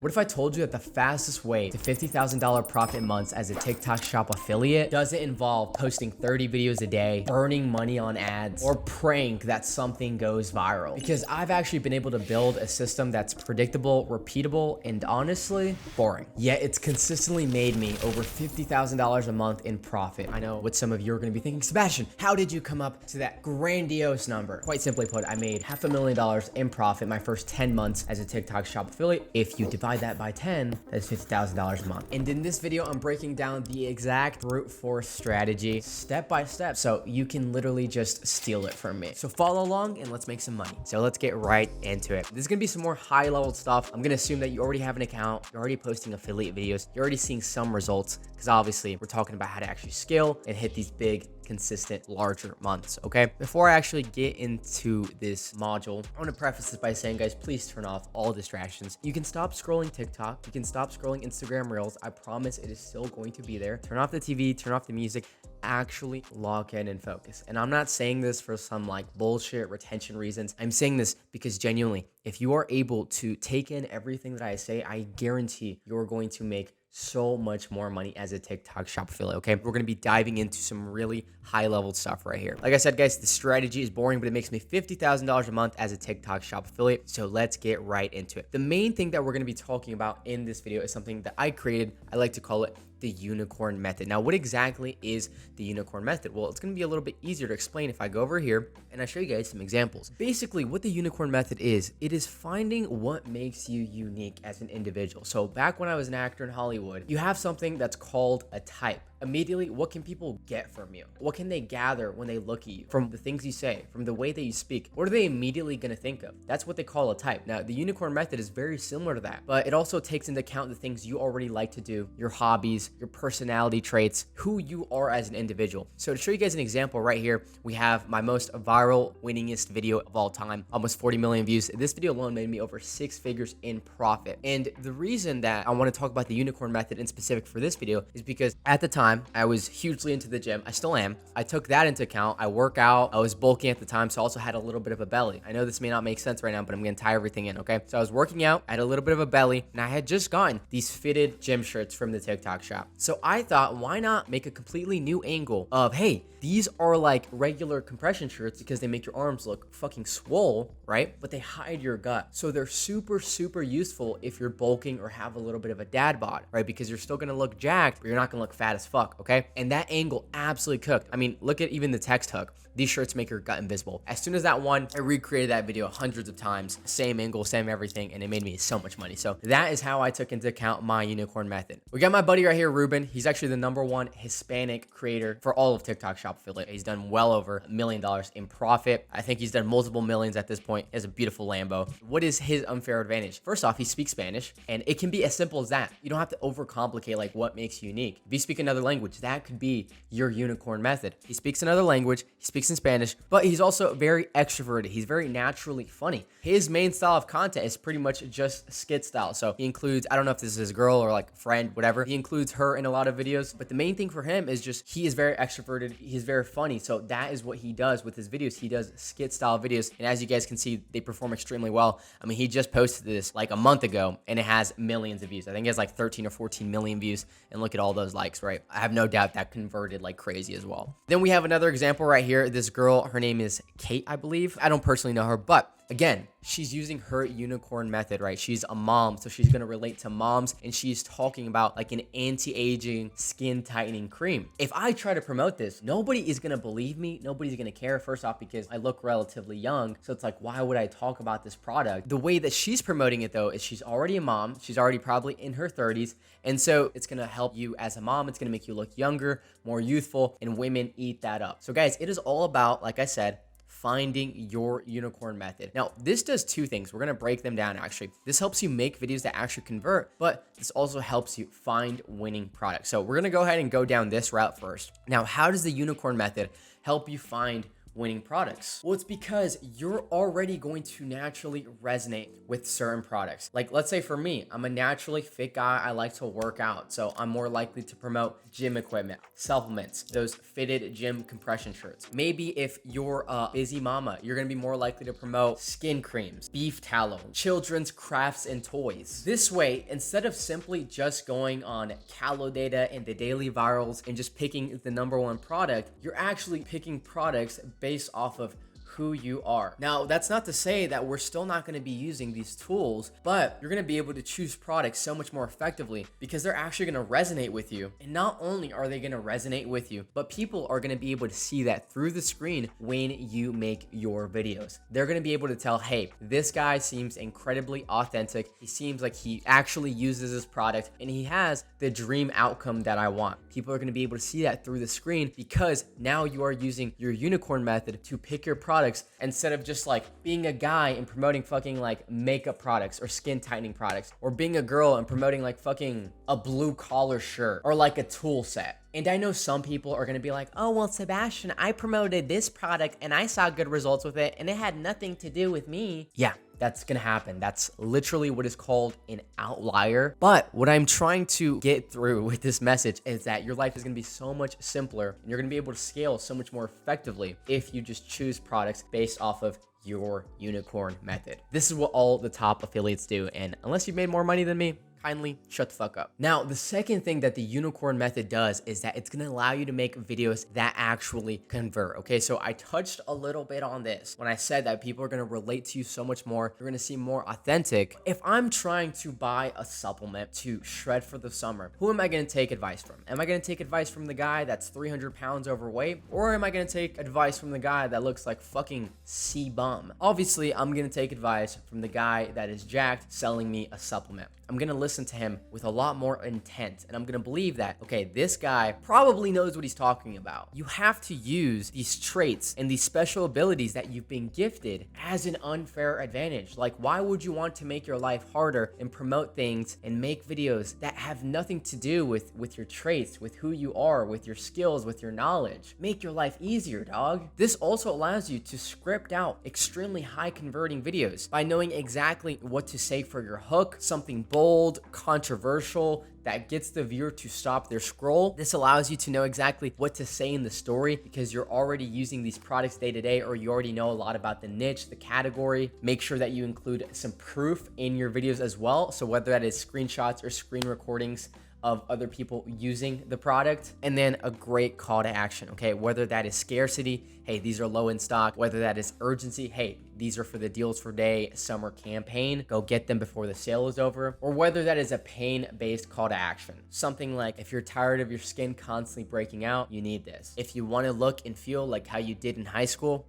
What if I told you that the fastest way to $50,000 profit months as a TikTok shop affiliate doesn't involve posting 30 videos a day, burning money on ads, or praying that something goes viral? Because I've actually been able to build a system that's predictable, repeatable, and honestly, boring. Yet it's consistently made me over $50,000 a month in profit. I know what some of you are gonna be thinking, Sebastian, how did you come up to that grandiose number? Quite simply put, I made $500,000 in profit my first 10 months as a TikTok shop affiliate. If you divide that by 10, that's $50,000 a month. And in this video, I'm breaking down the exact brute force strategy step by step so you can literally just steal it from me. So follow along and let's make some money. So let's get right into it. This is gonna be some more high level stuff. I'm gonna assume that you already have an account, you're already posting affiliate videos, you're already seeing some results, because obviously we're talking about how to actually scale and hit these big, consistent, larger months, okay? Before I actually get into this module, I want to preface this by saying, guys, please turn off all distractions. You can stop scrolling TikTok, you can stop scrolling Instagram Reels. I promise it is still going to be there. Turn off the TV, turn off the music, actually lock in and focus. And I'm not saying this for some like bullshit retention reasons. I'm saying this because genuinely, if you are able to take in everything that I say, I guarantee you're going to make so much more money as a TikTok shop affiliate, okay? We're gonna be diving into some really high level stuff right here. Like I said, guys, the strategy is boring, but it makes me $50,000 a month as a TikTok shop affiliate. So let's get right into it. The main thing that we're gonna be talking about in this video is something that I created. I like to call it the unicorn method. Now, what exactly is the unicorn method? Well, it's going to be a little bit easier to explain if I go over here and I show you guys some examples. Basically, what the unicorn method is, it is finding what makes you unique as an individual. So back when I was an actor in Hollywood, you have something that's called a type. Immediately, what can people get from you? What can they gather when they look at you? From the things you say, from the way that you speak, what are they immediately going to think of? That's what they call a type. Now, the unicorn method is very similar to that, but it also takes into account the things you already like to do, your hobbies, your personality traits, who you are as an individual. So to show you guys an example right here, we have my most viral, winningest video of all time, almost 40 million views. This video alone made me over 6 figures in profit. And the reason that I want to talk about the unicorn method in specific for this video is because at the time, I was hugely into the gym. I still am. I took that into account. I work out. I was bulking at the time, so I also had a little bit of a belly. I know this may not make sense right now, but I'm going to tie everything in, okay? So I was working out. I had a little bit of a belly, and I had just gotten these fitted gym shirts from the TikTok shop. So I thought, why not make a completely new angle of, hey, these are like regular compression shirts because they make your arms look fucking swole, right? But they hide your gut. So they're super, super useful if you're bulking or have a little bit of a dad bod, right? Because you're still going to look jacked, but you're not going to look fat as fuck, okay? And that angle absolutely cooked. I mean, look at even the text hook. These shirts make your gut invisible. As soon as that one, I recreated that video hundreds of times, same angle, same everything, and it made me so much money. So that is how I took into account my unicorn method. We got my buddy right here, Ruben. He's actually the #1 Hispanic creator for all of TikTok shop affiliate. He's done well over $1 million in profit. I think he's done multiple millions at this point. He has a beautiful Lambo. What is his unfair advantage? First off, he speaks Spanish, and it can be as simple as that. You don't have to overcomplicate like what makes you unique. If you speak another language, that could be your unicorn method. He speaks another language, he speaks in Spanish, but he's also very extroverted. He's very naturally funny. His main style of content is pretty much just skit style. So he includes, I don't know if this is his girl or like friend, whatever. He includes her in a lot of videos, but the main thing for him is just he is very extroverted. He's very funny. So that is what he does with his videos. He does skit style videos. And as you guys can see, they perform extremely well. I mean, he just posted this like a month ago and it has millions of views. I think it has like 13 or 14 million views. And look at all those likes, right? I have no doubt that converted like crazy as well. Then we have another example right here. This girl, her name is Kate, I believe. I don't personally know her, but again, she's using her unicorn method, right? She's a mom, so she's gonna relate to moms, and she's talking about like an anti-aging skin tightening cream. If I try to promote this, nobody is gonna believe me. Nobody's gonna care, first off, because I look relatively young. So it's like, why would I talk about this product? The way that she's promoting it though, is she's already a mom. She's already probably in her 30s. And so it's gonna help you as a mom. It's gonna make you look younger, more youthful, and women eat that up. So guys, it is all about, like I said, finding your unicorn method. Now, this does two things. We're going to break them down actually. This helps you make videos that actually convert, but this also helps you find winning products. So we're going to go ahead and go down this route first. Now, how does the unicorn method help you find winning products? Well, it's because you're already going to naturally resonate with certain products. Like, let's say for me, I'm a naturally fit guy. I like to work out. So I'm more likely to promote gym equipment, supplements, those fitted gym compression shirts. Maybe if you're a busy mama, you're going to be more likely to promote skin creams, beef tallow, children's crafts and toys. This way, instead of simply just going on calo data and the daily virals and just picking the number one product, you're actually picking products based off of who you are. Now, that's not to say that we're still not going to be using these tools, but you're going to be able to choose products so much more effectively because they're actually going to resonate with you. And not only are they going to resonate with you, but people are going to be able to see that through the screen when you make your videos. They're going to be able to tell, hey, this guy seems incredibly authentic. He seems like he actually uses this product and he has the dream outcome that I want. People are going to be able to see that through the screen because now you are using your unicorn method to pick your products instead of just like being a guy and promoting fucking like makeup products or skin tightening products, or being a girl and promoting like fucking a blue collar shirt or like a tool set. And I know some people are going to be like, oh, well, Sebastian, I promoted this product and I saw good results with it and it had nothing to do with me. Yeah, that's going to happen. That's literally what is called an outlier. But what I'm trying to get through with this message is that your life is going to be so much simpler and you're going to be able to scale so much more effectively if you just choose products based off of your unicorn method. This is what all the top affiliates do. And unless you've made more money than me, kindly shut the fuck up. Now, the second thing that the unicorn method does is that it's gonna allow you to make videos that actually convert. Okay, so I touched a little bit on this when I said that people are gonna relate to you so much more. You're gonna seem more authentic. If I'm trying to buy a supplement to shred for the summer, who am I gonna take advice from? Am I gonna take advice from the guy that's 300 pounds overweight? Or am I gonna take advice from the guy that looks like fucking C-bum? Obviously, I'm gonna take advice from the guy that is jacked selling me a supplement. I'm gonna listen to him with a lot more intent, and I'm gonna believe that, okay, this guy probably knows what he's talking about. You have to use these traits and these special abilities that you've been gifted as an unfair advantage. Like, why would you want to make your life harder and promote things and make videos that have nothing to do with your traits, with who you are, with your skills, with your knowledge? Make your life easier, dog. This also allows you to script out extremely high converting videos by knowing exactly what to say for your hook, something bold, controversial, that gets the viewer to stop their scroll. This allows you to know exactly what to say in the story because you're already using these products day to day, or you already know a lot about the niche, the category. Make sure that you include some proof in your videos as well. So whether that is screenshots or screen recordings of other people using the product, and then a great call to action, okay? Whether that is scarcity, hey, these are low in stock. Whether that is urgency, hey, these are for the deals for day summer campaign, go get them before the sale is over. Or whether that is a pain-based call to action, something like, if you're tired of your skin constantly breaking out, you need this. If you want to look and feel like how you did in high school,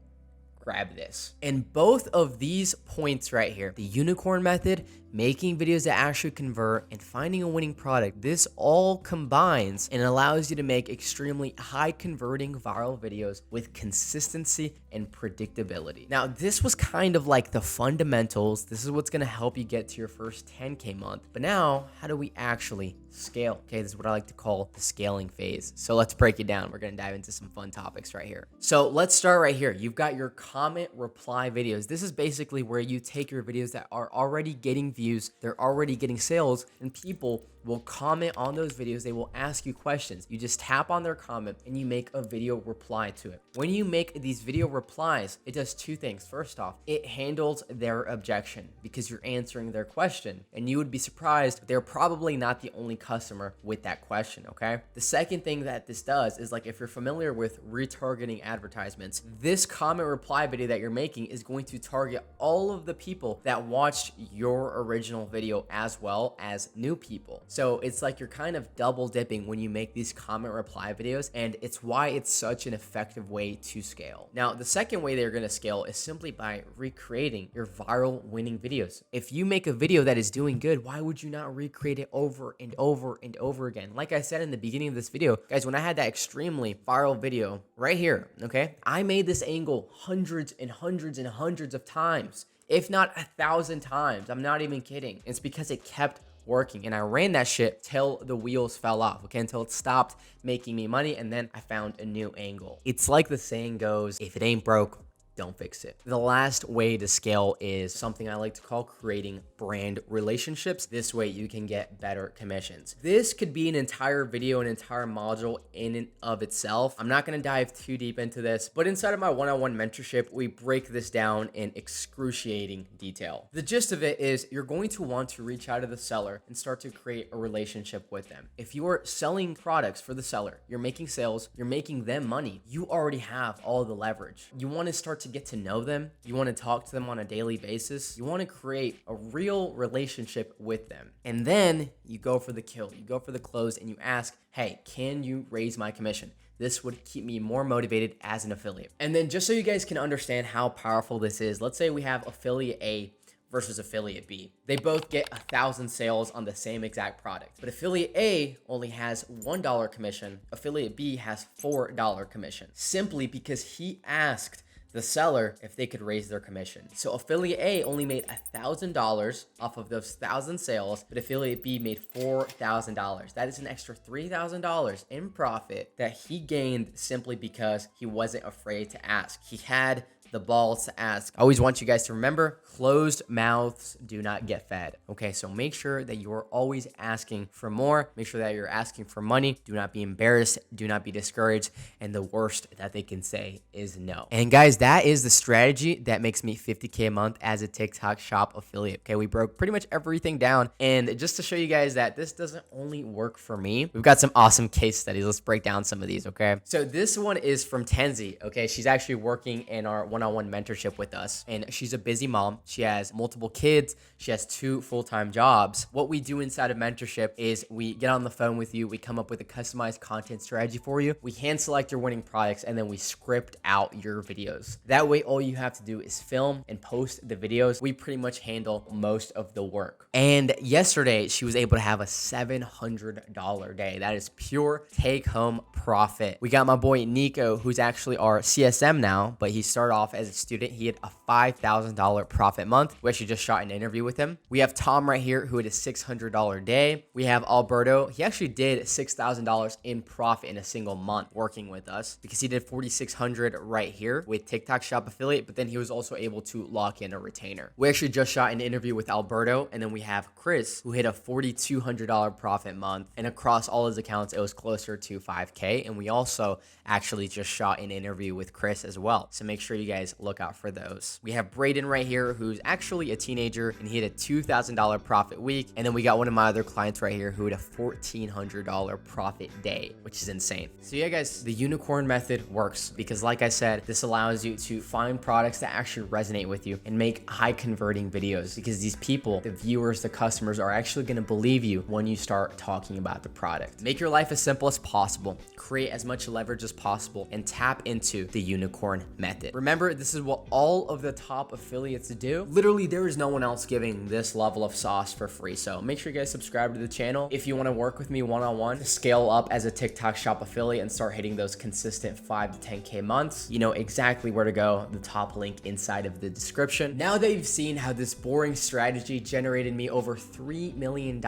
grab this. And both of these points right here, the unicorn method, making videos that actually convert, and finding a winning product, this all combines and allows you to make extremely high converting viral videos with consistency and predictability. Now, this was kind of like the fundamentals. This is what's going to help you get to your first 10K month. But now, how do we actually scale? Okay, this is what I like to call the scaling phase. So let's break it down. We're going to dive into some fun topics right here. So let's start right here. You've got your comment reply videos. This is basically where you take your videos that are already getting views, they're already getting sales, and people will comment on those videos. They will ask you questions. You just tap on their comment and you make a video reply to it. When you make these video replies, it does two things. First off, it handles their objection because you're answering their question, and you would be surprised they're probably not the only customer with that question, okay? The second thing that this does is, like, if you're familiar with retargeting advertisements, this comment reply video that you're making is going to target all of the people that watched your original video as well as new people. So it's like you're kind of double dipping when you make these comment reply videos, and it's why it's such an effective way to scale. Now, the second way they're going to scale is simply by recreating your viral winning videos. If you make a video that is doing good, why would you not recreate it over and over and over again? Like I said in the beginning of this video, guys, when I had that extremely viral video right here, okay, I made this angle hundreds and hundreds and hundreds of times, if not 1,000 times. I'm not even kidding. It's because it kept working. And I ran that shit till the wheels fell off, okay, until it stopped making me money. And then I found a new angle. It's like the saying goes, if it ain't broke, don't fix it. The last way to scale is something I like to call creating brand relationships. This way you can get better commissions. This could be an entire video, an entire module in and of itself. I'm not gonna dive too deep into this, but inside of my one-on-one mentorship, we break this down in excruciating detail. The gist of it is you're going to want to reach out to the seller and start to create a relationship with them. If you are selling products for the seller, you're making sales, you're making them money, you already have all the leverage. You wanna start to get to know them. You want to talk to them on a daily basis. You want to create a real relationship with them. And then you go for the kill. You go for the close and you ask, hey, can you raise my commission? This would keep me more motivated as an affiliate. And then just so you guys can understand how powerful this is, let's say we have affiliate A versus affiliate B. They both get 1,000 sales on the same exact product. But affiliate A only has $1 commission. Affiliate B has $4 commission. Simply because he asked the seller if they could raise their commission. So affiliate A only made $1,000 off of those 1,000 sales, but affiliate B made $4,000. That is an extra $3,000 in profit that he gained simply because he wasn't afraid to ask. He had the balls to ask. I always want you guys to remember, closed mouths do not get fed. Okay, so make sure that you're always asking for more. Make sure that you're asking for money. Do not be embarrassed. Do not be discouraged. And the worst that they can say is no. And guys, that is the strategy that makes me $50K a month as a TikTok shop affiliate. Okay, we broke pretty much everything down. And just to show you guys that this doesn't only work for me, we've got some awesome case studies. Let's break down some of these, okay? So this one is from Tenzi, okay? She's actually working in our one-on-one mentorship with us, and she's a busy mom. She has multiple kids. She has 2 full-time jobs. What we do inside of mentorship is we get on the phone with you. We come up with a customized content strategy for you. We hand select your winning products, and then we script out your videos. That way, all you have to do is film and post the videos. We pretty much handle most of the work. And yesterday, she was able to have a $700 day. That is pure take-home profit. We got my boy Nico, who's actually our CSM now, but he started off as a student. He had a $5,000 profit month. We actually just shot an interview with him. We have Tom right here who had a $600 day. We have Alberto. He actually did $6,000 in profit in a single month working with us because he did 4,600 right here with TikTok shop affiliate, but then he was also able to lock in a retainer. We actually just shot an interview with Alberto, and then we have Chris who hit a $4,200 profit month, and across all his accounts it was closer to 5K. And we also actually just shot an interview with Chris as well, so make sure you guys look out for those. We have Braden right here who's actually a teenager, and he had a $2,000 profit week. And then we got one of my other clients right here who had a $1,400 profit day, which is insane. So yeah guys, the unicorn method works because like I said, this allows you to find products that actually resonate with you and make high converting videos, because these people, the viewers, the customers, are actually going to believe you when you start talking about the product. Make your life as simple as possible, create as much leverage as possible, and tap into the unicorn method. Remember, this is what all of the top affiliates do. Literally, there is no one else giving this level of sauce for free. So make sure you guys subscribe to the channel if you want to work with me one-on-one to scale up as a TikTok shop affiliate and start hitting those consistent 5 to 10K months. You know exactly where to go. The top link inside of the description. Now that you've seen how this boring strategy generated me over $3 million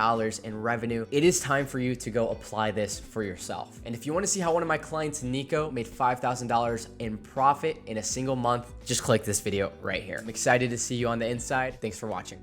in revenue, it is time for you to go apply this for yourself. And if you want to see how one of my clients, Nico, made $5,000 in profit in a single month, just click this video right here. I'm excited to see you on the inside. Thanks for watching.